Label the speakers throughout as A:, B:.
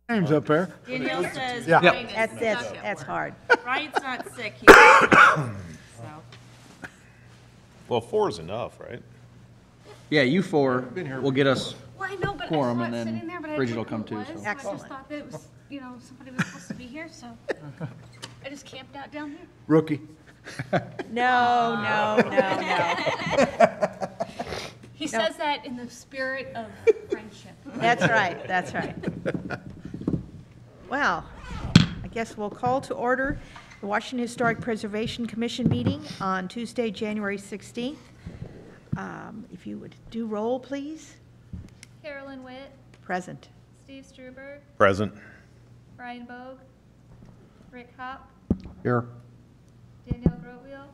A: Name's up there.
B: Danielle says
A: Yeah.
B: Brian is
C: That's hard.
B: Brian's not sick. He's so.
D: Well, 4 is enough, right?
E: Yeah, you four will get us.
F: Well, I know, but I
E: Quorum,
F: saw
E: and
F: it
E: then
F: sitting there, but I
E: Bridget
F: didn't
E: will
F: know
E: come
F: who
E: too,
F: it was,
E: so.
F: so I
C: Excellent.
F: just thought that it was, somebody was supposed to be here, so I just camped out down here.
A: Rookie.
C: No.
F: He says that in the spirit of friendship.
C: That's right. Well, I guess we'll call to order the Washington Historic Preservation Commission meeting on Tuesday, January 16th. If you would do roll, please.
G: Carolyn Witt,
C: Present.
G: Steve Struberg,
D: Present.
G: Brian Bogue, Rick Hop,
A: Here.
G: Danielle Grotwheel,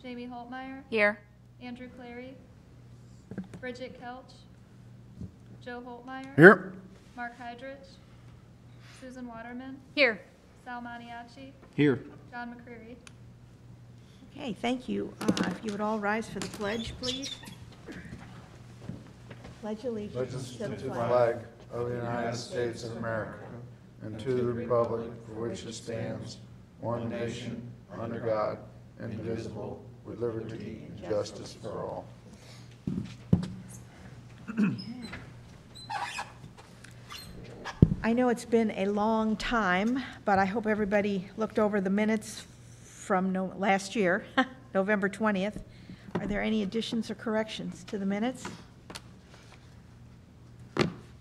G: Jamie Holtmeyer,
F: Here.
G: Andrew Clary, Bridget Kelch, Joe Holtmeyer,
A: Here.
G: Mark Hydrich, Susan Waterman,
F: Here.
G: Sal Maniaci,
E: Here.
G: John McCreary.
C: Okay, thank you. If you would all rise for the pledge, please. Pledge allegiance to the flag
H: flag of the United States of America and to the republic for which it stands, one nation, under God, indivisible, with liberty and justice for all.
C: I know it's been a long time, but I hope everybody looked over the minutes from last year, November 20th. Are there any additions or corrections to the minutes?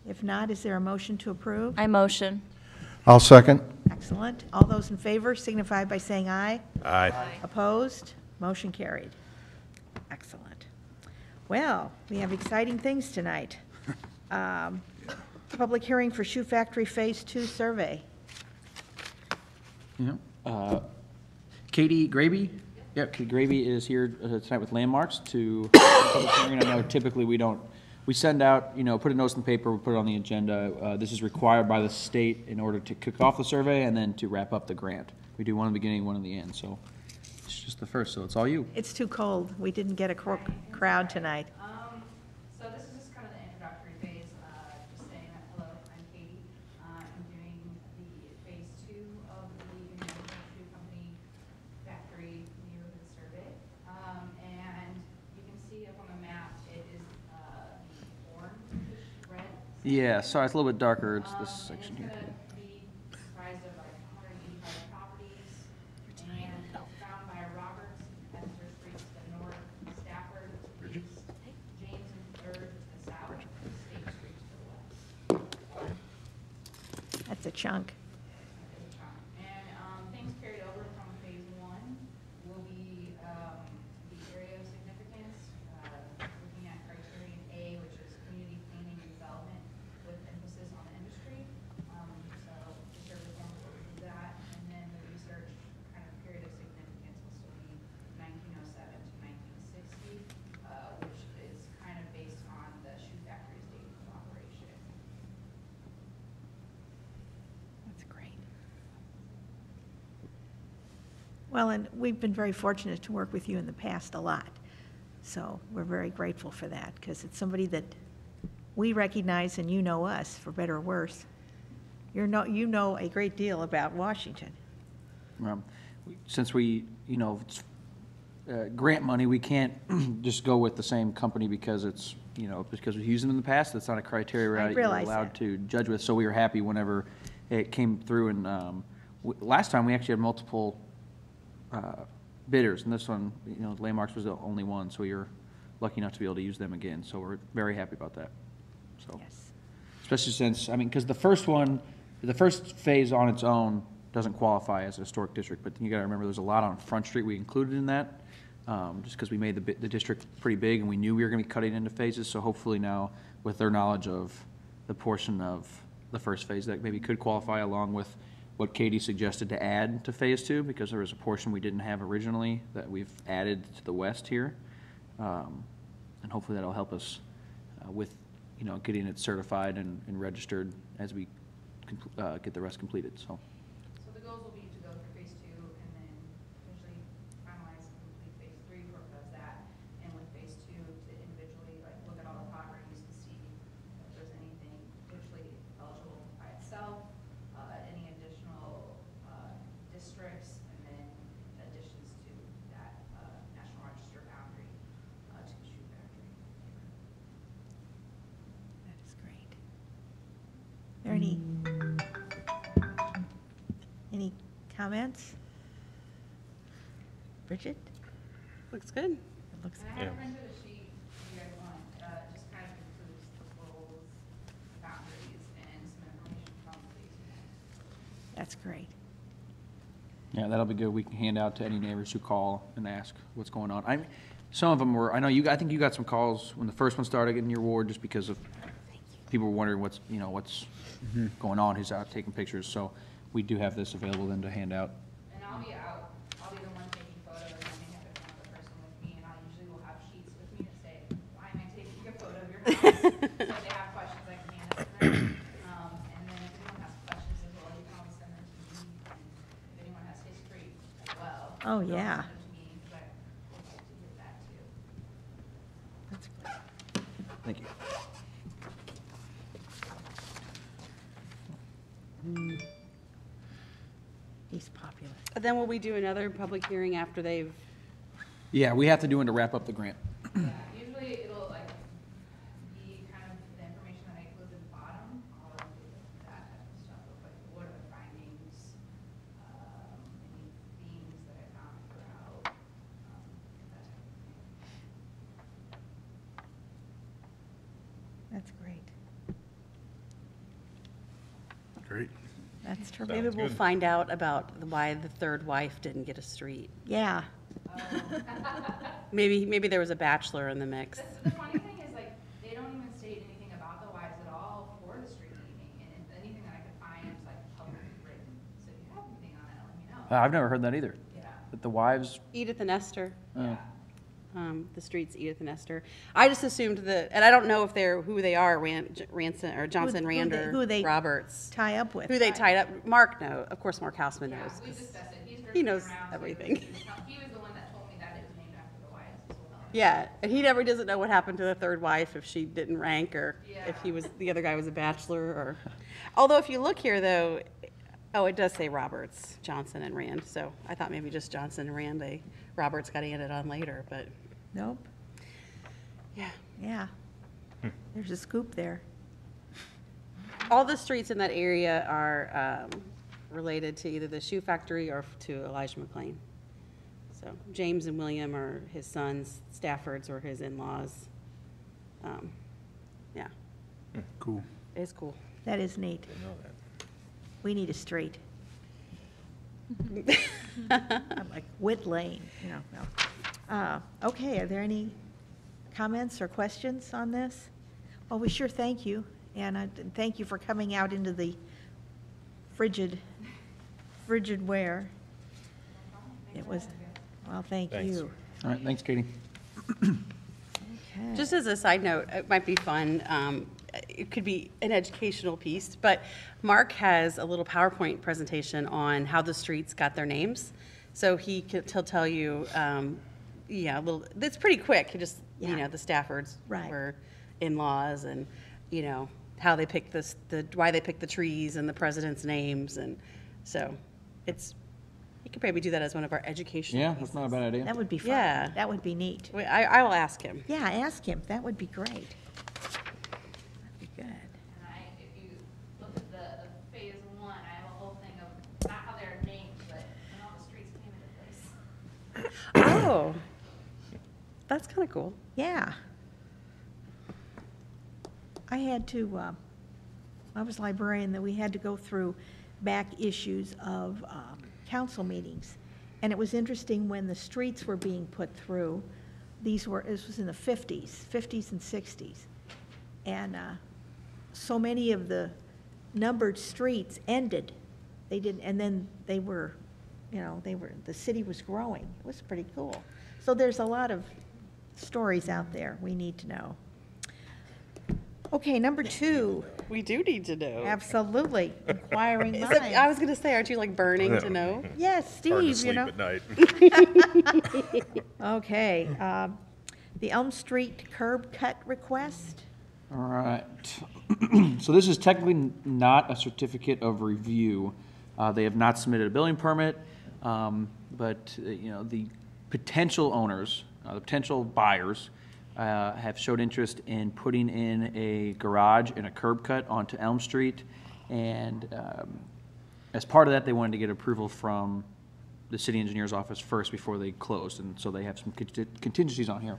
C: If not, is there a motion to approve?
F: I motion.
A: I'll second.
C: Excellent. All those in favor signify by saying aye.
D: Aye.
C: Opposed? Motion carried. Excellent. Well, we have exciting things tonight. Public hearing for Shoe Factory Phase 2 survey.
E: Yeah. Katie Graby? Yep, Katie Graby is here tonight with landmarks to public hearing. I know typically we send out, put a notice in the paper, we put it on the agenda. This is required by the state in order to kick off the survey and then to wrap up the grant. We do one in the beginning, one in the end, so it's just the first, so it's all you.
C: It's too cold. We didn't get a crowd tonight.
I: So this is just kind of the introductory phase, just saying that, hello, I'm Katie. I'm doing the phase 2 of the International Shoe Company Factory Neighborhood Survey. And you can see up on the map, it is the orange, red.
E: Yeah, sorry, it's a little bit darker. It's this section here.
I: It's gonna be comprised of like 185 properties, and it's found by Roberts, Esther Street to the north, Stafford to the east, James and Third to the south, and State Street to the west.
C: That's a chunk.
I: And things carried over from phase 1 will be the area of significance, looking at criterion A, which is community planning and development with emphasis on the industry. So the survey form will do that, and then the research kind of period of significance will still be 1907 to 1960, which is kind of based on the shoe factory's date of operation.
C: That's great. Well, and we've been very fortunate to work with you in the past a lot. So we're very grateful for that, because it's somebody that we recognize and you know us, for better or worse. You know a great deal about Washington.
E: Since we, it's, grant money, we can't just go with the same company because it's, because we've used them in the past. That's not a criteria
C: I
E: we're
C: realize
E: allowed
C: that.
E: to judge with. So we were happy whenever it came through. And last time we actually had multiple bidders, and this one, Landmarks was the only one. So we were lucky enough to be able to use them again. So we're very happy about that. So,
C: Yes.
E: especially since, because the first phase on its own doesn't qualify as a historic district, but you got to remember there's a lot on Front Street we included in that, just because we made the district pretty big and we knew we were going to be cutting into phases. So hopefully now, with their knowledge of the portion of the first phase that maybe could qualify, along with what Katie suggested to add to phase 2, because there was a portion we didn't have originally that we've added to the west here, and hopefully that'll help us with getting it certified and registered as we get the rest completed. So
I: So the goals will be to go through phase 2 and then eventually finalize and complete phase 3 for does that. And with phase 2 to individually look at all the properties to see if there's anything potentially eligible
C: any comments? Bridget?
A: Looks good.
C: It looks,
I: And I
D: Yeah.
I: have printed a sheet if you guys want, just kind of includes the roles, boundaries, and some information from the police.
C: that's great.
E: Yeah, that'll be good. We can hand out to any neighbors who call and ask what's going on. Some of them were, I know I think you got some calls when the first one started in your ward just because of people were wondering what's going on, who's out taking pictures. So we do have this available then to hand out.
I: And I'll be out, I'll be the one taking photos, and I may have another person with me, and I usually will have sheets with me to say, why am I taking a photo of your house? So if they have questions, I can hand it to them. And then if anyone has questions as well, you can always send them to me, and if anyone has history as well.
C: Oh,
I: they'll
C: yeah.
I: send them to me, because I would like to get that too.
C: That's great.
E: Thank you.
C: He's popular.
A: Then will we do another public hearing after they've,
E: Yeah, we have to do one to wrap up the grant.
I: Yeah, usually it'll like be kind of the information that I include at the bottom, I'll include that type of stuff, of like what are the findings, any themes that I found throughout, that type of thing.
C: That's great.
H: Great.
C: That's
A: maybe
C: terrific.
A: we'll find out about why the third wife didn't get a street.
C: Yeah,
A: Maybe there was a bachelor in the mix.
I: The funny thing is, like, they don't even state anything about the wives at all for the street meeting, and if anything that I could find is like publicly written, so if you have anything on it, let me know.
E: I've never heard that either.
I: Yeah,
E: But the wives,
A: Edith and Esther,
I: yeah.
A: the streets Edith and Esther. I just assumed that, and I don't know if who they are, Ranson or Johnson, Rander,
C: who they
A: Roberts,
C: tie up with.
A: who they tied up. Mark of course Mark Hausman
I: Yeah,
A: knows.
I: we
A: 'cause-
I: discussed it, he's
A: he
I: driven
A: knows
I: around, so
A: everything.
I: He was the one that told me that it was named after the wives as well.
A: Yeah, and he never doesn't know what happened to the third wife, if she didn't rank, or if
I: Yeah.
A: the other guy was a bachelor, or. Although if you look here, though, it does say Roberts, Johnson, and Rand, so I thought maybe just Johnson and Rand, Roberts got added on later, but,
C: Nope,
A: yeah.
C: yeah. There's a scoop there.
A: All the streets in that area are related to either the shoe factory or to Elijah McLean. So James and William are his sons, Staffords are his in-laws. Yeah,
H: Cool.
A: it's cool.
C: That is neat. We need a street. I'm like Whit Lane, no. Okay, are there any comments or questions on this? Well, we sure thank you, and thank you for coming out into the frigid wear. It was, well, thank
D: Thanks.
C: you.
E: all right, thanks, Katie.
C: Okay.
A: Just as a side note, it might be fun, it could be an educational piece, but Mark has a little PowerPoint presentation on how the streets got their names. So he'll tell you, yeah, it's pretty quick. He just,
C: Yeah.
A: the Staffords
C: Right.
A: were in-laws, and, how they picked why they picked the trees and the president's names, and so you could probably do that as one of our educational
E: Yeah,
A: pieces.
E: that's not a bad idea.
C: That would be fun.
A: Yeah.
C: That would be neat.
A: I will ask him.
C: Yeah, ask him. That would be great. That'd be good.
I: And if you look at the phase one, I have a whole thing of not how they're named, but when all the streets came into place.
A: Oh, that's kind of cool.
C: Yeah. I was librarian, that we had to go through back issues of council meetings. And it was interesting when the streets were being put through, this was in the 50s and 60s. And so many of the numbered streets ended. They didn't, and then the city was growing. It was pretty cool. So there's a lot of stories out there we need to know. Okay, number 2,
A: We do need to know.
C: absolutely, inquiring
A: I
C: minds.
A: was going to say, aren't you like burning to know?
C: Yes,
D: Hard to
C: Steve,
D: sleep
C: you know.
D: at night.
C: Okay, the Elm Street curb cut request?
E: All right. So this is technically not a certificate of review. They have not submitted a building permit, but, the potential owners, the potential buyers, have showed interest in putting in a garage and a curb cut onto Elm Street. And as part of that, they wanted to get approval from the city engineer's office first before they closed, and so they have some contingencies on here.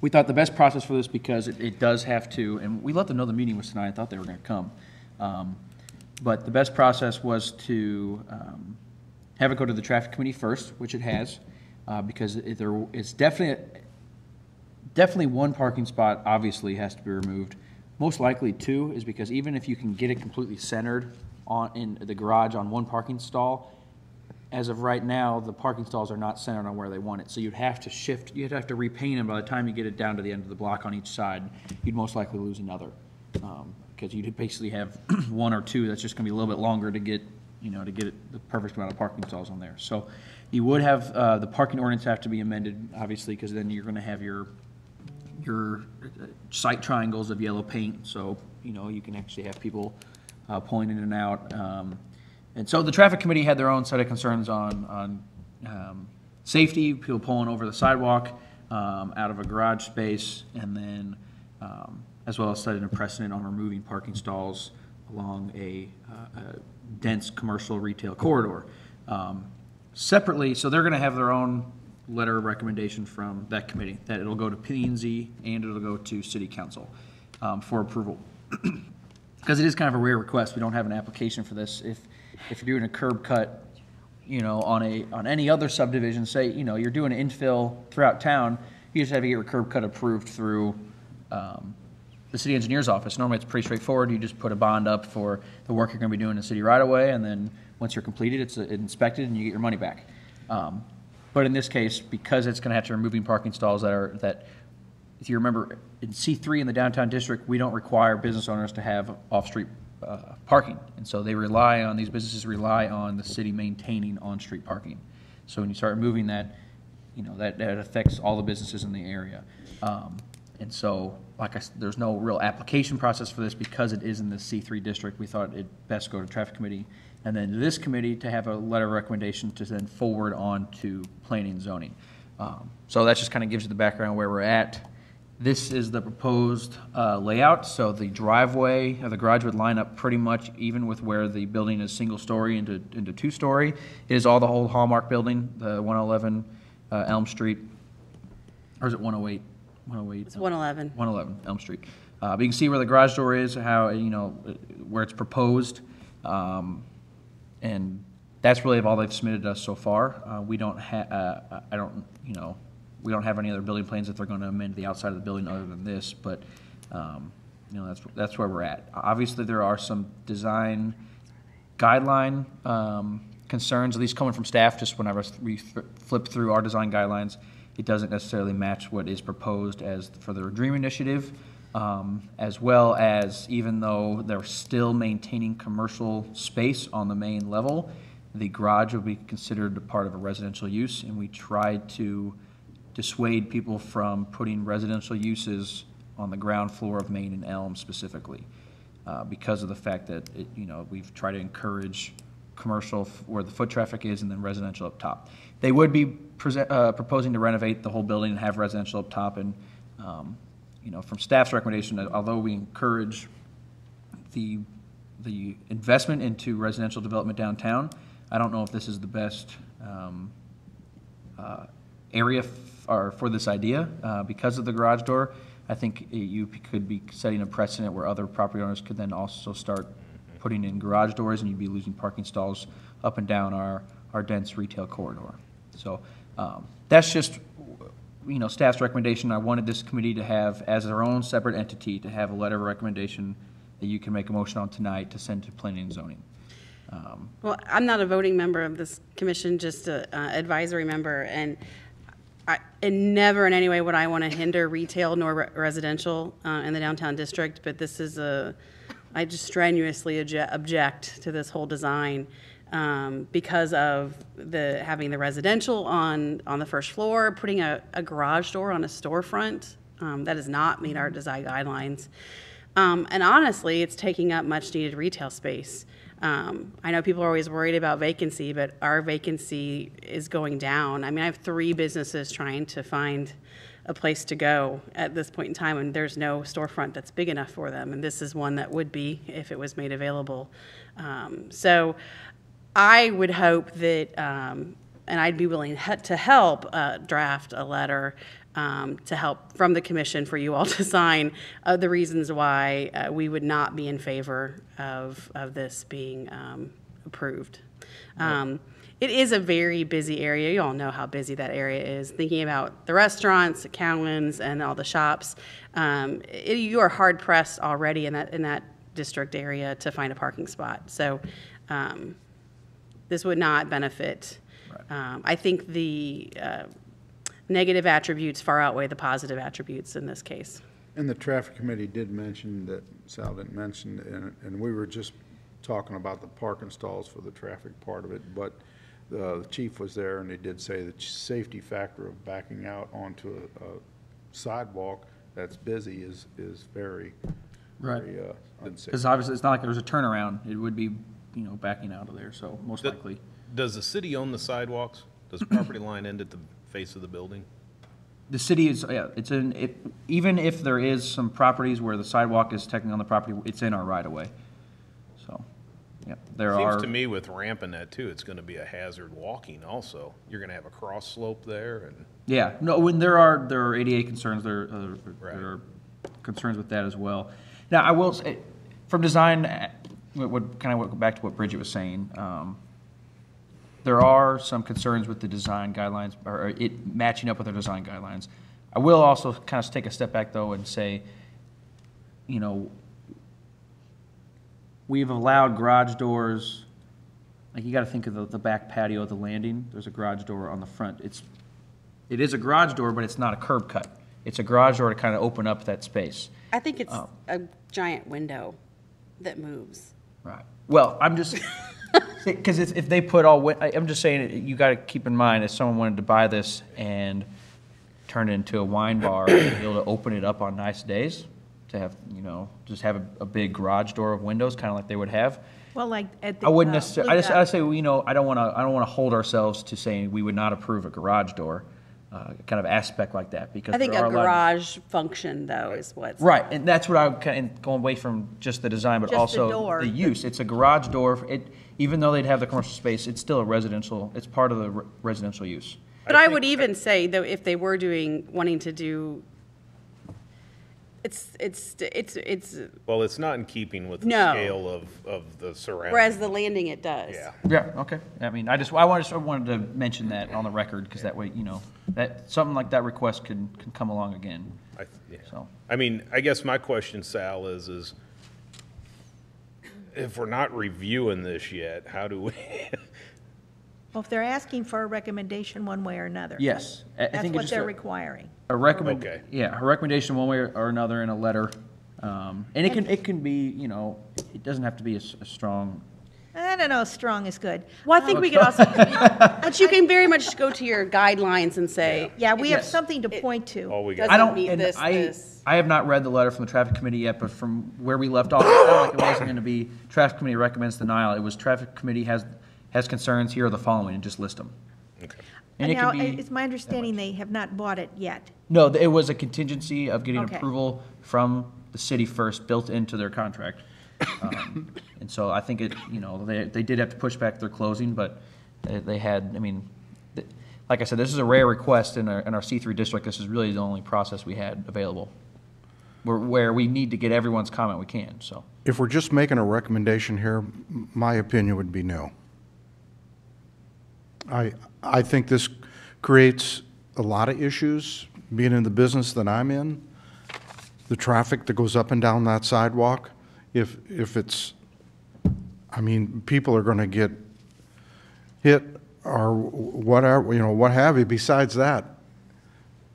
E: We thought the best process for this, because it does have to, and we let them know the meeting was tonight, I thought they were gonna come. But the best process was to have it go to the traffic committee first, which it has, because it's definitely one parking spot obviously has to be removed. Most likely two, is because even if you can get it completely centered in the garage on one parking stall, as of right now, the parking stalls are not centered on where they want it. So you'd have to shift, you'd have to repaint them by the time you get it down to the end of the block on each side. You'd most likely lose another, because you'd basically have one or two that's just gonna be a little bit longer to get, to get it the perfect amount of parking stalls on there. So you would have, the parking ordinance have to be amended, obviously, because then you're gonna have your sight triangles of yellow paint, so, you can actually have people pulling in and out. And so the traffic committee had their own set of concerns on safety, people pulling over the sidewalk out of a garage space, and then as well as setting a precedent on removing parking stalls along a dense commercial retail corridor. Separately, so they're going to have their own letter of recommendation from that committee, that it'll go to P&Z and it'll go to City Council for approval. Because it is kind of a rare request. We don't have an application for this. If you're doing a curb cut, on any other subdivision, say, you're doing an infill throughout town, you just have to get your curb cut approved through the city engineer's office. Normally it's pretty straightforward. You just put a bond up for the work you're going to be doing in the city right away, and then once you're completed, it's inspected and you get your money back. But in this case, because it's going to have to removing parking stalls that, if you remember, in C3 in the downtown district, we don't require business owners to have off-street parking. And so these businesses rely on the city maintaining on-street parking. So when you start removing that, that affects all the businesses in the area. And so, like I said, there's no real application process for this because it is in the C3 district. We thought it'd best go to traffic committee, and then to this committee to have a letter of recommendation to then forward on to planning and zoning. So that just kind of gives you the background where we're at. This is the proposed layout. So the driveway or the garage would line up pretty much even with where the building is single story into two-story. It is all the whole Hallmark building, the 111 Elm Street, or is it 108? 108.
A: It's 111.
E: 111 Elm Street. But you can see where the garage door is, how, where it's proposed. And that's really all they've submitted us so far. We don't have, we don't have any other building plans if they're going to amend the outside of the building other than this, but, that's where we're at. Obviously, there are some design guideline concerns, at least coming from staff, just whenever we flip through our design guidelines, it doesn't necessarily match what is proposed as for the DREAM initiative, as well as, even though they're still maintaining commercial space on the main level, the garage will be considered a part of a residential use, and we tried to dissuade people from putting residential uses on the ground floor of Main and Elm specifically, because of the fact that we've tried to encourage commercial where the foot traffic is, and then residential up top. They would be proposing to renovate the whole building and have residential up top, and from staff's recommendation, although we encourage the investment into residential development downtown, I don't know if this is the best area for this idea because of the garage door. I think you could be setting a precedent where other property owners could then also start putting in garage doors, and you'd be losing parking stalls up and down our dense retail corridor. So that's just staff's recommendation. I wanted this committee to have, as their own separate entity, to have a letter of recommendation that you can make a motion on tonight to send to planning and zoning.
A: Well, I'm not a voting member of this commission, just an advisory member, and never in any way would I want to hinder retail nor residential in the downtown district, but this is I just strenuously object to this whole design because of having the residential on the first floor, putting a garage door on a storefront. That does not meet our design guidelines. And honestly, it's taking up much needed retail space. I know people are always worried about vacancy, but our vacancy is going down. I mean, I have 3 businesses trying to find a place to go at this point in time, and there's no storefront that's big enough for them, and this is one that would be if it was made available. So I would hope that, and I'd be willing to help draft a letter to help from the commission for you all to sign the reasons why we would not be in favor of this being approved. It is a very busy area. You all know how busy that area is. Thinking about the restaurants, the Cowan's, and all the shops, you are hard pressed already in that district area to find a parking spot. So this would not benefit. I think the negative attributes far outweigh the positive attributes in this case.
H: And the traffic committee did mention that, Sal didn't mention, and we were just talking about the parking stalls for the traffic part of it, but the chief was there and he did say the safety factor of backing out onto a sidewalk that's busy is very, very unsafe.
E: Because obviously, it's not like there's a turnaround. It would be, backing out of there, so most likely.
D: Does the city own the sidewalks? Does the property line end at the face of the building?
E: The city is, even if there is some properties where the sidewalk is technically on the property, it's in our right-of-way. So, yeah, there are.
D: Seems to me with ramping that too, it's gonna be a hazard walking also. You're gonna have a cross slope there and.
E: Yeah, no, when there are ADA concerns, there are concerns with that as well. Now, I will say, from design, would kind of go back to what Bridget was saying. There are some concerns with the design guidelines, or it matching up with our design guidelines. I will also kind of take a step back, though, and say, we've allowed garage doors, like you got to think of the back patio of the landing. There's a garage door on the front. It is a garage door, but it's not a curb cut. It's a garage door to kind of open up that space.
A: I think it's a giant window that moves.
E: Right. Well, I'm just, because if they put I'm just saying, you got to keep in mind, if someone wanted to buy this and turn it into a wine bar, be able to open it up on nice days, to have, just have a big garage door of windows, kind of like they would have.
C: Well, like at the.
E: I wouldn't necessarily, I say, I don't want to hold ourselves to saying we would not approve a garage door, kind of aspect like that, because
A: I think
E: there
A: a
E: are lot of-
A: garage function, though, is what's.
E: Right, and that's what I'm kind of going away from just the design, but
C: Just the
E: also
C: door.
E: the use. It's a garage door. Even though they'd have the commercial space, it's still a residential, it's part of the residential use.
A: But I would even say, though, if they were wanting to do, it's,
D: Well, it's not in keeping with the
A: No.
D: scale of the surrounding.
A: whereas the landing it does.
D: Yeah.
E: Yeah, okay. I mean, I wanted to mention that on the record, because that way, that something like that request can come along again,
D: Yeah.
E: so.
D: I mean, I guess my question, Sal, is if we're not reviewing this yet, how do we?
C: Well, if they're asking for a recommendation one way or another.
E: Yes. I
C: That's
E: think it's
C: what
E: just
C: they're requiring.
D: Okay.
E: Yeah, a recommendation one way or another in a letter. And it can be, it doesn't have to be a strong.
C: I don't know, strong is good.
A: Well, I think we could also, but you can very much go to your guidelines and say.
C: Yeah, we have
E: Yes.
C: something to point to.
D: All we got.
A: Doesn't meet
E: and
A: this.
E: I have not read the letter from the traffic committee yet, but from where we left off, it sounded like it wasn't going to be traffic committee recommends denial. It was traffic committee has concerns. Here are the following, and just list them.
D: Okay.
E: And it
C: Now,
E: could be
C: it's my understanding they have not bought it yet.
E: no, it was a contingency of getting
C: Okay.
E: approval from the city first, built into their contract. And so I think they did have to push back their closing, but they had. I mean, like I said, this is a rare request in our C3 district. This is really the only process we had available, where we need to get everyone's comment we can. So
H: If we're just making a recommendation here, my opinion would be no. I think this creates a lot of issues, being in the business that I'm in. The traffic that goes up and down that sidewalk, if it's, I mean, people are going to get hit or whatever, what have you. Besides that,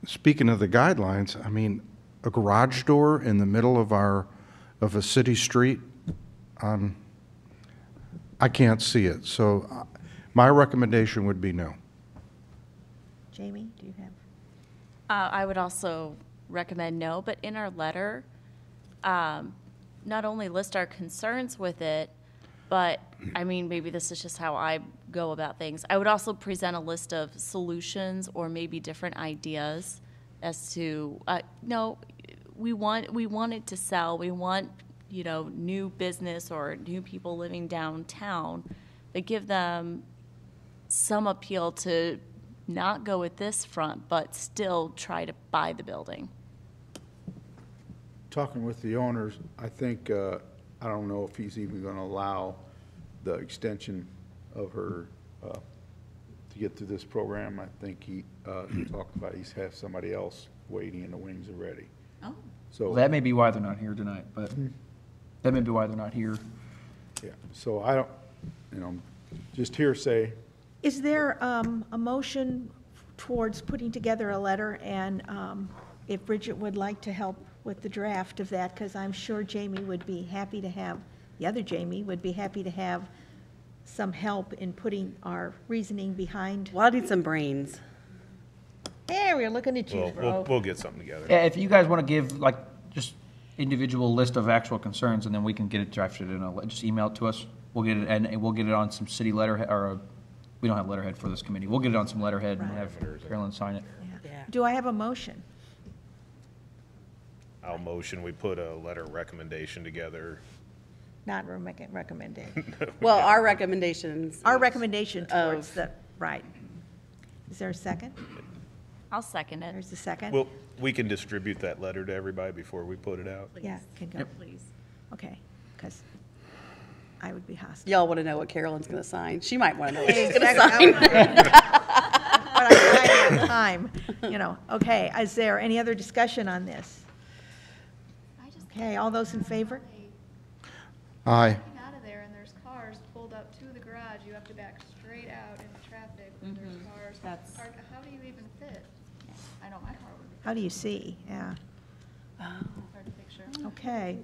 H: speaking of the guidelines, I mean, a garage door in the middle of a city street, I can't see it. So my recommendation would be no.
C: Jamie, do you have?
B: I would also recommend no, but in our letter, not only list our concerns with it, but, I mean, maybe this is just how I go about things. I would also present a list of solutions or maybe different ideas as to, no, we want it to sell. We want, new business or new people living downtown, but give them some appeal to not go with this front, but still try to buy the building.
J: Talking with the owners, I think, I don't know if he's even going to allow the extension of her to get through this program. I think he talked about he's had somebody else waiting in the wings already.
B: Oh.
J: So
E: That may be why they're not here tonight, but that may be why they're not here.
J: yeah, so I don't, just hearsay.
C: Is there a motion towards putting together a letter, and if Bridget would like to help with the draft of that, because I'm sure Jamie would be happy to have, the other Jamie would be happy to have some help in putting our reasoning behind.
A: Well, I need some brains.
C: Hey, we're looking at you,
D: We'll
C: bro.
D: we'll get something together.
E: Yeah, if you guys want to give like just individual list of actual concerns, and then we can get it drafted and just email it to us. We'll get it, and we'll get it on some city letterhead, or we don't have letterhead for this committee. We'll get it on some letterhead and have Carolyn sign it.
C: Yeah.
A: Yeah.
C: Do I have a motion?
D: I'll motion, we put a letter of recommendation together.
C: Not recommending.
A: Well, our recommendations.
C: Our recommendation towards
A: Of-
C: the, right. Is there a second?
B: I'll second it.
C: There's a second?
D: Well, we can distribute that letter to everybody before we put it out.
C: Yeah, can go.
A: Please.
C: Okay, because I would be hostile.
A: Y'all want to know what Carolyn's going to sign? She might want to know what she's going to
C: Exactly.
A: sign.
C: But I'm buying time, Okay, is there any other discussion on this?
G: I just
C: Okay, all those in favor?
H: Aye.
G: getting out of there and there's cars pulled up to the garage, you have to back straight out into traffic when there's cars.
B: That's-
G: How do you even fit? I know my car would be
C: How do you see? Yeah,
G: hard to picture.
C: okay.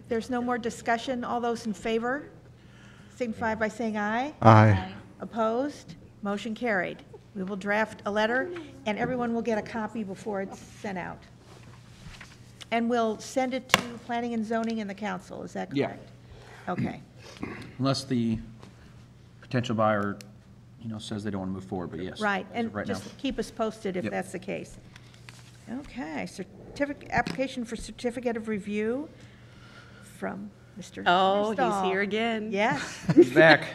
C: There's no more discussion. All those in favor signify by saying aye.
H: Aye.
C: Opposed? Motion carried. We will draft a letter, and everyone will get a copy before it's sent out. And we'll send it to Planning and Zoning and the council, is that
E: Yeah.
C: correct? Okay.
E: Unless the potential buyer, says they don't want to move forward, but yes.
C: Right,
E: as
C: and
E: of right now.
C: just keep us posted if
E: Yep.
C: that's the case. Okay, application for certificate of review from Mr.
A: Oh,
C: Stahl.
A: he's here again.
C: Yes,
E: He's back.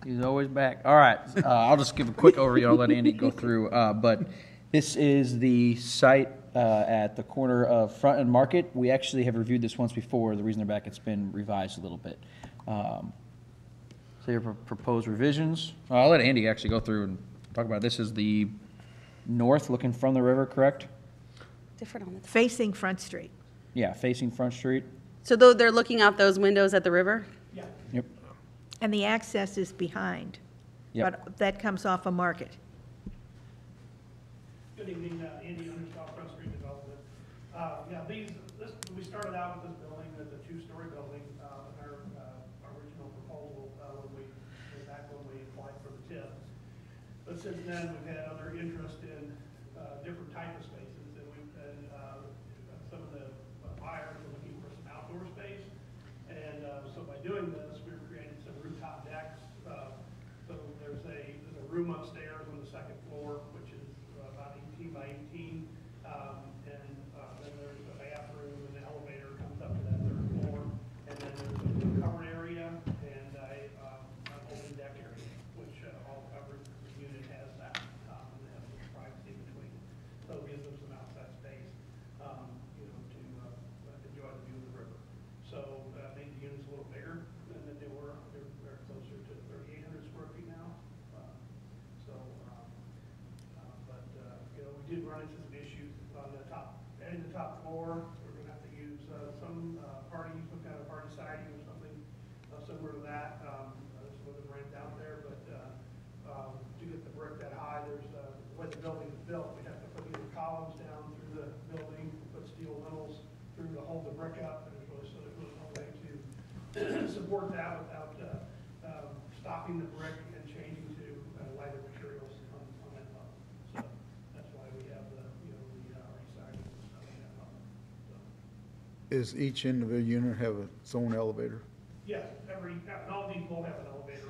E: He's always back. All right, I'll just give a quick overview. I'll let Andy go through. But this is the site at the corner of Front and Market. We actually have reviewed this once before. The reason they're back, it's been revised a little bit. So your proposed revisions. I'll let Andy actually go through and talk about it. This is the north, looking from the river, correct?
A: Different on the top.
C: facing Front Street.
E: Yeah, facing Front Street.
A: So though they're looking out those windows at the river?
E: Yep.
C: And the access is behind.
E: Yep.
C: But that comes off a Market.
K: Good evening, Andy Understock, Front Street Development. We started out with this building as a two-story building, our original proposal, back when we applied for the TIF. But since then, we've had other interest in, different type of spaces, and some of the buyers are looking for some outdoor space. And, so by doing this, we're creating some rooftop decks. So there's a room upstairs on the second floor, which is about 18 by 18. Then there's a bathroom and the elevator comes up to that third floor. And then there's a covered area and an open deck area, which all covered unit has that. And it has some privacy between. So it gives them some outside space, to enjoy the view of the river. So I think the unit's a little bigger than they were. They're closer to 3,800 square feet now. We did run into some issues on the top floor. We're going to have to use some some kind of party siding or something similar to that. There's a little bit of rent out there, but to get the brick that high, there's the way the building is built, we have to put either columns down through the building, put steel lintels through to hold the brick up, and there's really no way to support that without stopping the brick and changing to lighter materials on that level. So that's why we have the siding and stuff on that level. So,
J: Is each individual unit have its own elevator?
K: yes, and all these will have an elevator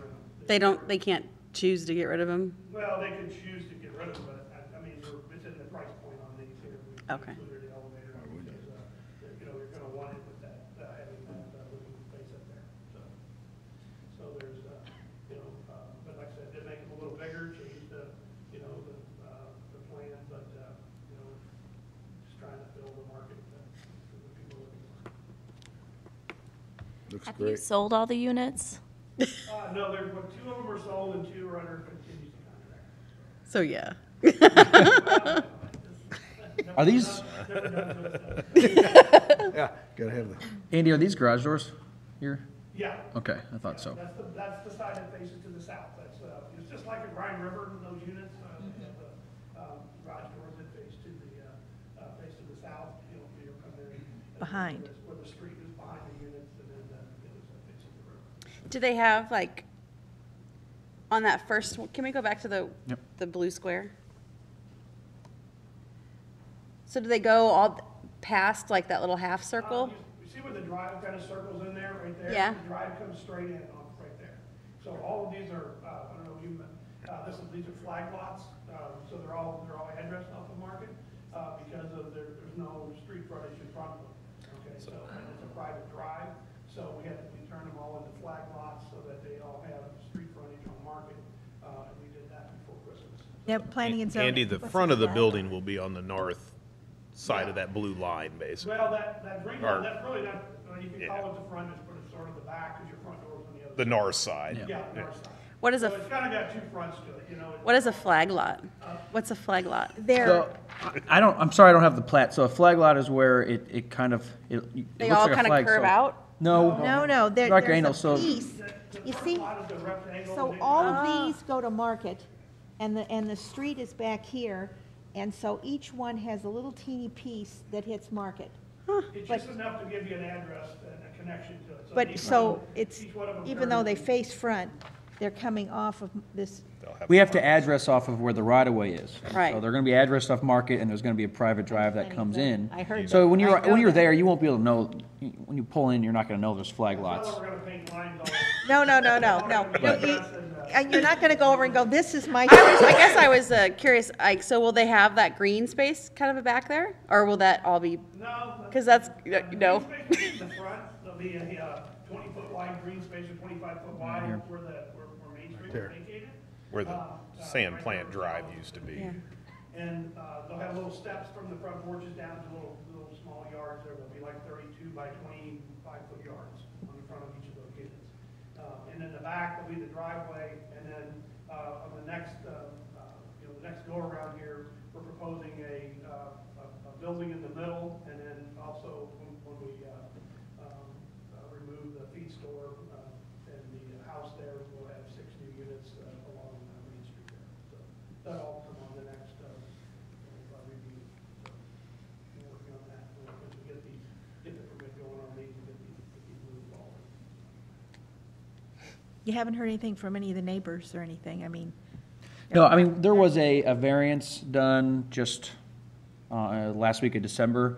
K: in them.
A: They can't choose to get rid of them?
K: Well, they could choose to get rid of it, but it's in the price point on these here.
A: Okay.
K: included the elevator, because, you know, you're gonna want it with that, having that, looking face up there, so. So there's, you know, but like I said, did make them a little bigger, change the, you know, the plan, but, you know, just trying to fill the market that the people are looking for.
J: Looks
B: Have you
J: great.
B: sold all the units?
K: No, there, well, 2 of them are sold and 2 are under contingency contract.
A: So, yeah.
E: Are these,
K: Never done to it.
J: Yeah, gotta have the.
E: Andy, are these garage doors here?
K: Yeah.
E: Okay, I thought so.
K: That's the side that faces to the south. That's, it's just like at Rhine River, those units, they have the, garage doors that face to the south, you know, you come in. and
C: Behind.
K: Where the street is behind the units, and then, it is facing the river.
A: Do they have, like, on that first, one? Can we go back to
E: Yep.
A: the blue square? So do they go all past, like, that little half circle?
K: You see where the drive kind of circles in there, right there?
A: Yeah.
K: The drive comes straight in on, right there. So all of these are, I don't know, these are flag lots, so they're all addressed off the market, because of there's no street frontage in front of them. Okay, so, and it's a private drive, so we turned them all into flag lots so that they all have street frontage on market, and we did that before Christmas.
C: Yep, planning and zoning.
D: Andy, the front of the building will be on the north side of that blue line, basically.
K: Well, that green
D: Or-
K: line, that's really not, you can call it the front, but it's sort of the back, because your front door's on the other side.
D: The north side.
K: Yeah, the north side.
A: What is
K: So
A: a,
K: it's kind of got 2 fronts to it, you know.
A: what is a flag lot? What's a flag lot?
C: There,
E: So, I'm sorry, I don't have the plat. So a flag lot is where it kind of, it
A: They
E: looks
A: all
E: like a
A: kind of
E: flag,
A: curve
E: so-
A: out?
E: No.
C: no,
E: Like anal,
C: there's
E: so-
C: a piece. You see,
K: lot is the rectangle.
C: so
K: and
C: all of these go to market, and the street is back here, and so each one has a little teeny piece that hits market.
K: It's just enough to give you an address and a connection to it.
C: But
K: each
C: so
K: one-
C: it's,
K: each one of them
C: even though they
K: turns-
C: face front, they're coming off of this,
E: We have to address off of where the right-of-way is.
A: Right.
E: So they're gonna be addressed off Market, and there's gonna be a private drive that
C: Planning
E: comes
C: and
E: in.
C: zoning. I heard
E: So
C: that.
E: when
C: I know
E: you're
C: that.
E: there, you won't be able to know, when you pull in, you're not gonna know there's flag
K: Well,
E: lots.
K: we're gonna paint lines all
C: no.
K: But-
C: And you're not gonna go over and go, this is my.
A: I guess I was curious, like, so will they have that green space kind of back there? Or will that all be,
K: No.
A: 'Cause that's-
K: the
A: no.
K: green space will be in the front, there'll be a 20-foot wide green space or 25-foot wide where Main Street is vacated.
D: Where the sand
K: right
D: plant
K: there.
D: drive used to be.
A: Yeah.
K: And they'll have little steps from the front porches down to little small yards there. They'll be like 32 by 25-foot yards on the front of each of those units. And in the back will be the driveway, and then on the next, the next go around here, we're proposing a building in the middle, and then also when we remove the feed store and the house there, we'll have 6 new units along Main Street there. So that'll all come on the next review. So we're working on that. Once we get the permit going on these, and get these moved forward.
C: You haven't heard anything from any of the neighbors or anything, I mean.
E: No, I mean, there was a variance done just last week of December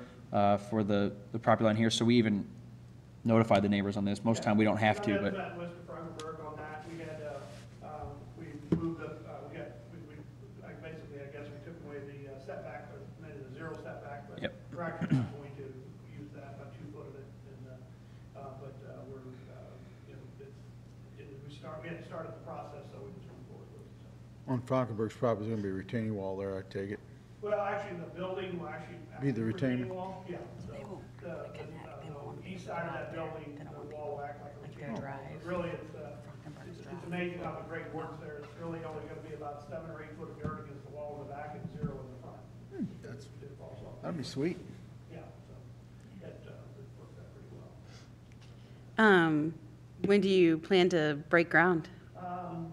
E: for the property line here, so we even notified the neighbors on this. Most time we don't have to,
K: I
E: but.
K: met Mr. Frankenberg on that. We had, we moved the, basically, I guess we took away the setback, or made it a 0 setback, but
E: Yep.
K: we're actually not going to use that, about 2 foot of it. And, but we're, you know, we hadn't started the process, so we just went forward with it. So.
J: On Falkenberg's property, there's gonna be a retaining wall there, I take it.
K: Well, actually, the building will actually.
J: Be the retaining
K: wall? Yeah. So the east side of that building, the wall will act like a retaining wall. But really, it's amazing how the great works there. It's really only gonna be about 7 or 8 foot of dirt against the wall in the back and 0 in the front. It falls off.
J: That'd be sweet.
K: Yeah, so it worked out pretty well.
A: When do you plan to break ground?
K: Oh.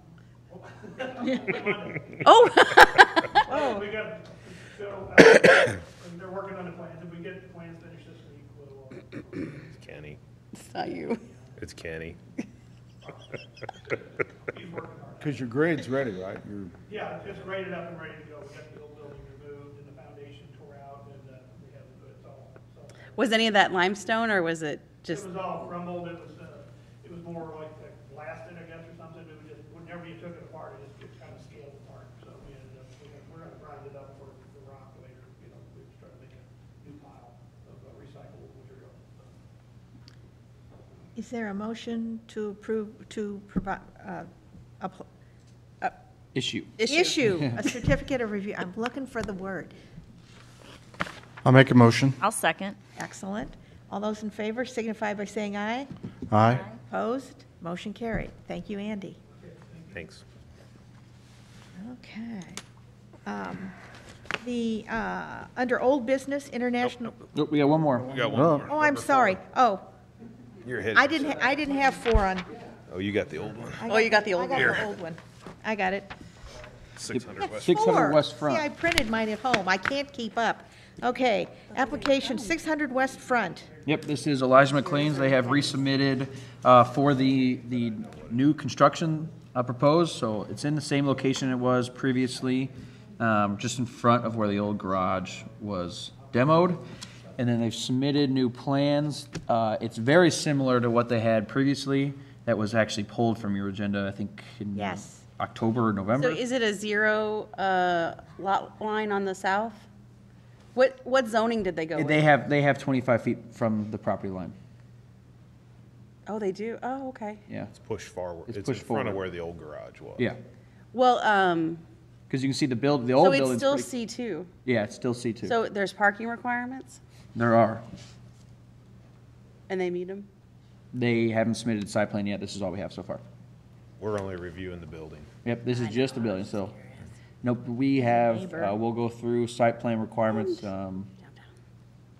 A: Oh,
K: We got, so, they're working on the plans. If we get the plans finished this week, we'll.
D: It's Kenny.
A: it's not you.
D: It's Kenny.
K: He's working hard.
J: Cause your grade's ready, right? You're,
K: Yeah, it's graded up and ready to go. We got the old building removed and the foundation tore out, and we have it's all.
A: Was any of that limestone, or was it just,
K: It was all crumbled. It was more like blasted, I guess, or something. It was just whenever you took it apart, it just kind of scaled apart. So we ended up we're going to grind it up for the rock later. You know, we try to make a
C: Is there a motion to approve, to provide,
E: Issue.
C: issue a certificate of review? I'm looking for the word.
H: I'll make a motion.
B: I'll second.
C: Excellent. All those in favor signify by saying aye.
H: Aye.
C: Opposed? Motion carried. Thank you, Andy.
D: Thanks.
C: Okay. Under old business, international,
E: Nope, we got one more.
D: We got one
H: Oh.
D: more.
C: oh, I'm sorry. Oh,
D: You're ahead.
C: I didn't have 4 on.
D: Oh, you got the old one.
C: I
A: Oh, you got the old
C: I got
D: one.
C: the old one. I got it.
D: 600 West.
E: 600
C: 4.
E: West Front.
C: See, I printed mine at home. I can't keep up. Okay, application 600 West Front.
E: Yep, this is Elijah McLean's. They have resubmitted for the new construction proposed, so it's in the same location it was previously, just in front of where the old garage was demoed. And then they've submitted new plans. It's very similar to what they had previously. That was actually pulled from your agenda, I think, in
C: Yes.
E: October or
A: So
E: November.
A: is it a 0 lot line on the south? What zoning did they go with?
E: They have 25 feet from the property line.
A: Oh, they do? Oh, okay.
E: Yeah,
D: It's pushed forward.
E: It's
D: It's
E: pushed
D: in front of
E: forward.
D: where the old garage was.
E: yeah.
A: Well,
E: Because you can see the old
A: so
E: building's
A: it's still
E: pretty-
A: C2.
E: Yeah, it's still C2.
A: So there's parking requirements,
E: There are.
A: and they meet them?
E: They haven't submitted a site plan yet. This is all we have so far.
D: We're only reviewing the building.
E: Yep, this is just the building, so. Nope, we have,
A: Neighbor.
E: we'll go through site plan requirements.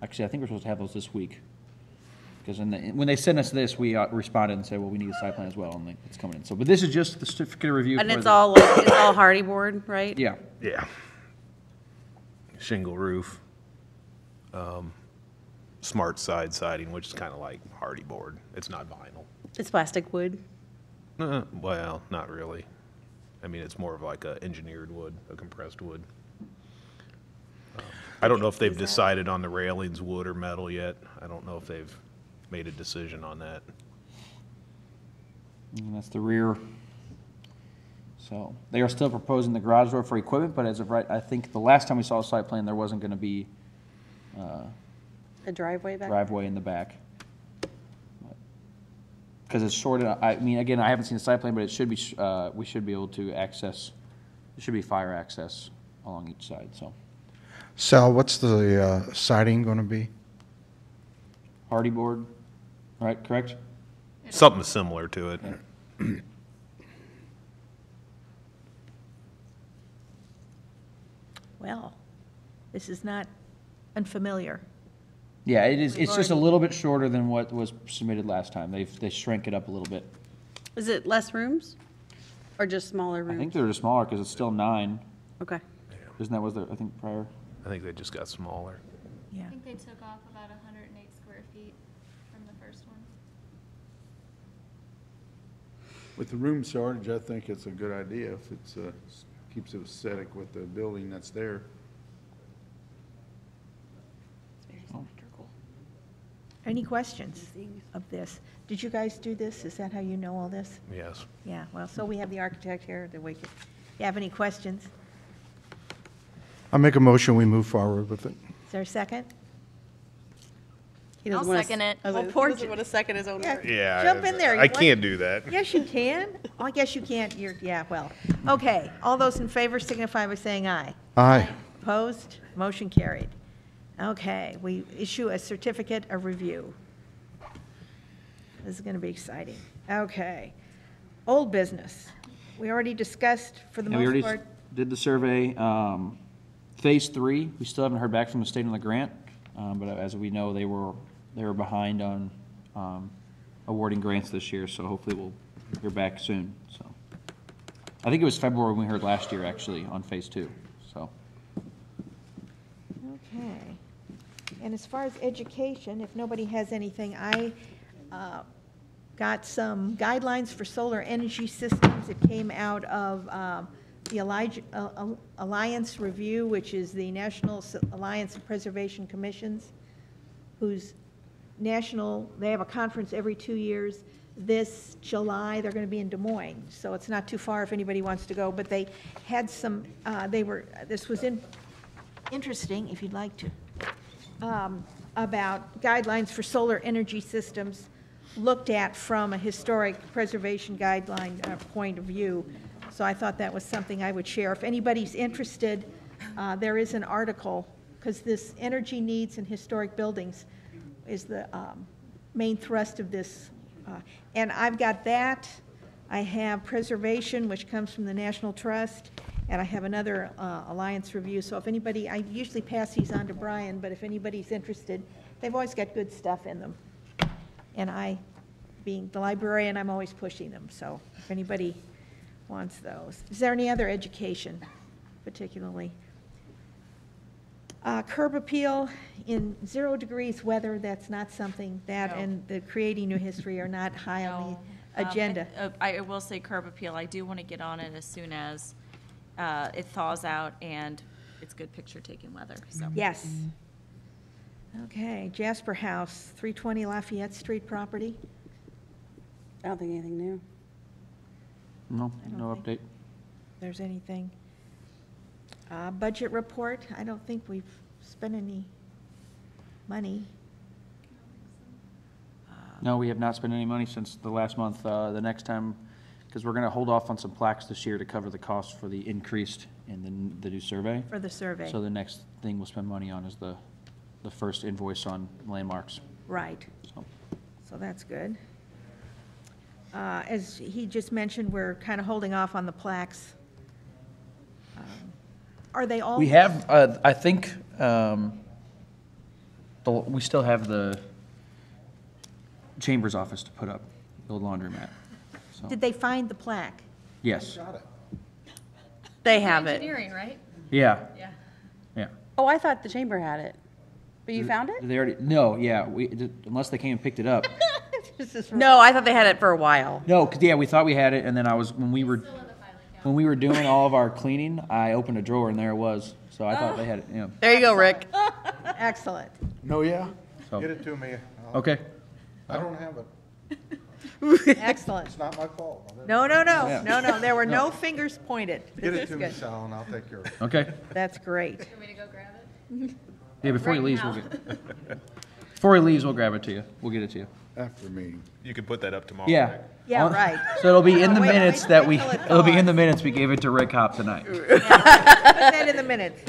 E: Actually, I think we're supposed to have those this week. Because when they sent us this, we responded and said, well, we need a site plan as well, and it's coming in. So, but this is just the certificate of review.
A: And
E: for
A: it's
E: the-
A: all hardy board, right?
E: Yeah,
D: Yeah. Shingle roof. Smart side siding, which is kind of like hardy board. It's not vinyl.
A: It's plastic wood.
D: Well, not really. I mean, it's more of like a engineered wood, a compressed wood. I don't know if they've decided on the railings, wood or metal yet. I don't know if they've made a decision on that.
E: and that's the rear. So, they are still proposing the garage door for equipment, but as of right, I think the last time we saw a site plan, there wasn't gonna be
A: A driveway back?
E: driveway in the back. Because it's short, I mean, again, I haven't seen the site plan, but it should be, we should be able to access, there should be fire access along each side, so.
H: Sal, what's the siding going to be?
E: Hardy board, right, correct?
D: Something similar to it.
C: Well, this is not unfamiliar.
E: Yeah, it is,
C: We've
E: it's just a
C: already-
E: little bit shorter than what was submitted last time. They shrank it up a little bit.
A: Is it less rooms? Or just smaller
E: I
A: rooms?
E: think they're smaller because it's still 9.
A: Okay.
E: Isn't that was there, I think, prior?
D: I think they just got smaller.
C: Yeah.
G: I think they took off about 108 square feet from the first one.
J: With the room shortage, I think it's a good idea if it's, keeps it aesthetic with the building that's there.
C: Any questions of this? Did you guys do this? Is that how you know all this?
D: Yes.
C: Yeah, well, so we have the architect here that we could, you have any questions?
H: I'll make a motion, we move forward with it.
C: Is there a second?
A: He doesn't
B: I'll
A: wanna
B: second it.
A: I was
C: Well,
A: like,
C: poor
A: he doesn't
C: Jim.
A: want to second his own
C: Yeah.
A: word.
D: Yeah.
C: Jump in there. You
D: I
C: want-
D: can't do that.
C: Yes, you can. Oh, I guess you can't. Yeah, well. Okay, all those in favor signify by saying aye.
H: Aye.
C: Opposed? Motion carried. Okay, we issue a certificate of review. This is going to be exciting. Okay. Old business. We already discussed, for the
E: And we
C: most
E: already
C: part,
E: did the survey. Phase 3, we still haven't heard back from the state on the grant, but as we know, they were behind on awarding grants this year, so hopefully we'll hear back soon, so. I think it was February when we heard last year, actually, on Phase 2, so.
C: okay. And as far as education, if nobody has anything, I got some guidelines for solar energy systems. It came out of the Alliance Review, which is the National Alliance of Preservation Commissions, whose national, they have a conference every 2 years. This July, they're going to be in Des Moines, so it's not too far if anybody wants to go. But they had some, this was interesting, if you'd like to, about guidelines for solar energy systems looked at from a historic preservation guideline point of view. So I thought that was something I would share. If anybody's interested, there is an article, because this energy needs in historic buildings is the main thrust of this. And I've got that. I have preservation, which comes from the National Trust, and I have another Alliance review. So if anybody, I usually pass these on to Brian, but if anybody's interested, they've always got good stuff in them. And I, being the librarian, I'm always pushing them. So if anybody wants those. Is there any other education, particularly? Curb appeal in 0 degrees weather, that's not something, that and the creating new history are not high on the agenda.
B: I will say curb appeal, I do want to get on it as soon as it thaws out and it's good picture-taking weather, so.
C: Yes. Okay, Jasper House, 320 Lafayette Street property.
A: I don't think anything new.
E: No,
C: I don't
E: no
C: think-
E: update.
C: If there's anything. Budget report, I don't think we've spent any money.
E: No, we have not spent any money since the last month. The next time, because we're going to hold off on some plaques this year to cover the cost for the increased in the new survey.
C: For the survey.
E: So the next thing we'll spend money on is the first invoice on landmarks.
C: Right,
E: So,
C: so that's good. As he just mentioned, we're kind of holding off on the plaques. Are they all?
E: we have, I think, we still have the Chamber's office to put up, the old laundromat. So,
C: Did they find the plaque?
E: yes.
A: They have it.
G: Engineering, right?
E: Yeah,
G: Yeah.
E: yeah.
A: Oh, I thought the chamber had it. But you found it?
E: They already, no, yeah, unless they came and picked it up.
A: No, I thought they had it for a while.
E: No, 'cause, yeah, we thought we had it, and then when we were doing all of our cleaning, I opened a drawer and there it was. So I thought they had it, yeah.
A: There you go, Rick.
C: Excellent.
J: No, yeah?
E: So,
H: Get it to me.
E: okay.
H: I don't have it.
C: Excellent.
H: It's not my fault.
C: No, no, no,
E: Yeah.
C: no, no, there were no fingers pointed.
H: Get
C: This
H: it
C: is
H: to me,
C: good.
H: Sal, and I'll take care of it.
E: Okay.
C: That's great.
G: Want me to go grab it?
E: Yeah, before he
G: Right
E: leaves,
G: now.
E: before he leaves, we'll grab it to you. We'll get it to you.
J: After the meeting.
D: You can put that up tomorrow.
E: Yeah.
D: Rick.
C: Yeah,
E: On-
C: right.
E: So it'll be in the
C: Wait-
E: minutes
C: wait-
E: that
C: wait till it
E: it'll be in
C: thaws.
E: the minutes we gave it to Rick Hop tonight.
C: Put that in the minutes.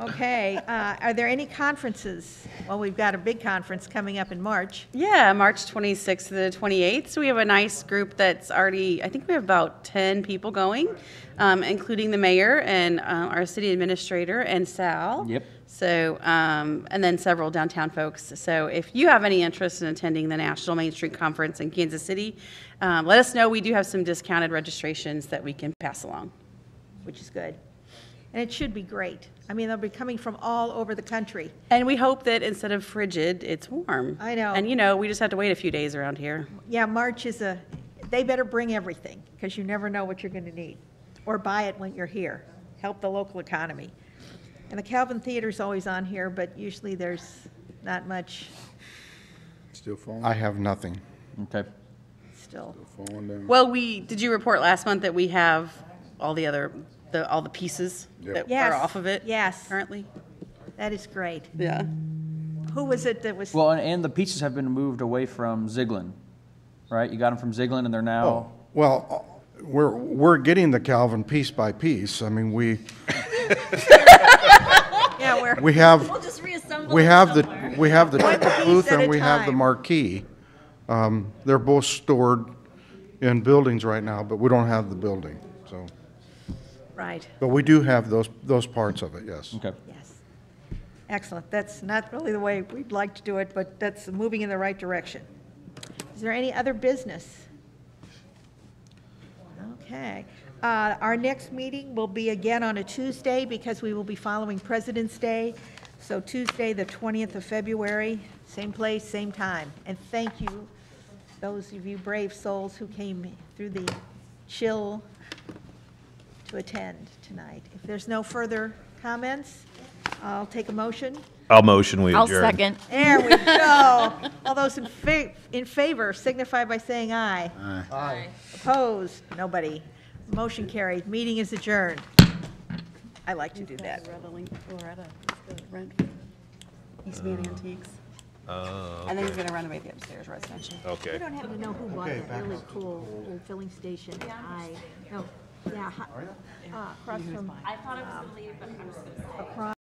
C: Okay, are there any conferences? Well, we've got a big conference coming up in March.
A: Yeah, March 26th to the 28th. So we have a nice group that's already, I think we have about 10 people going, including the mayor and our city administrator and Sal.
E: Yep.
A: So, and then several downtown folks. So if you have any interest in attending the National Main Street Conference in Kansas City, let us know. We do have some discounted registrations that we can pass along.
C: Which is good. And it should be great. I mean, they'll be coming from all over the country.
A: And we hope that instead of frigid, it's warm.
C: I know.
A: And you know, we just have to wait a few days around here.
C: Yeah, March is they better bring everything, because you never know what you're going to need. Or buy it when you're here. Help the local economy. And the Calvin Theater's always on here, but usually there's not much
J: Still falling?
H: I have nothing.
E: Okay.
C: still.
J: Falling down?
A: Well, did you report last month that we have all the other, all the pieces
J: Yep.
A: that
C: Yes,
A: are off of it?
C: yes.
A: Currently?
C: That is great.
A: Yeah.
C: Who was it that was?
E: Well, and the pieces have been moved away from Ziegler, right? You got them from Ziegler and they're now,
H: Oh, well, we're getting the Calvin piece by piece. I mean,
C: Yeah, where?
H: we have,
B: We'll just reassemble
H: we
B: it
H: have
B: somewhere.
H: we have the
C: One
H: ticket
C: piece
H: booth
C: at a
H: and we have the
C: time.
H: marquee. They're both stored in buildings right now, but we don't have the building, so.
C: Right,
H: But we do have those parts of it, yes.
E: okay.
C: yes. Excellent. That's not really the way we'd like to do it, but that's moving in the right direction. Is there any other business? Okay. Our next meeting will be again on a Tuesday because we will be following President's Day. So Tuesday, the 20th of February, same place, same time. And thank you, those of you brave souls who came through the chill to attend tonight. If there's no further comments, I'll take a motion.
D: I'll motion we
B: I'll
D: adjourn.
B: second.
C: There we go. All those in favor signify by saying aye.
J: Aye.
C: Opposed? Nobody. Motion carried. Meeting is adjourned. I like to do that.
A: Loretta, East Main Antiques. And then he's gonna renovate the upstairs residential.
C: We
D: Okay.
C: don't happen to know who bought that really cool old filling station. No, yeah, across from,
B: I thought I was gonna leave, but I was gonna say.
C: across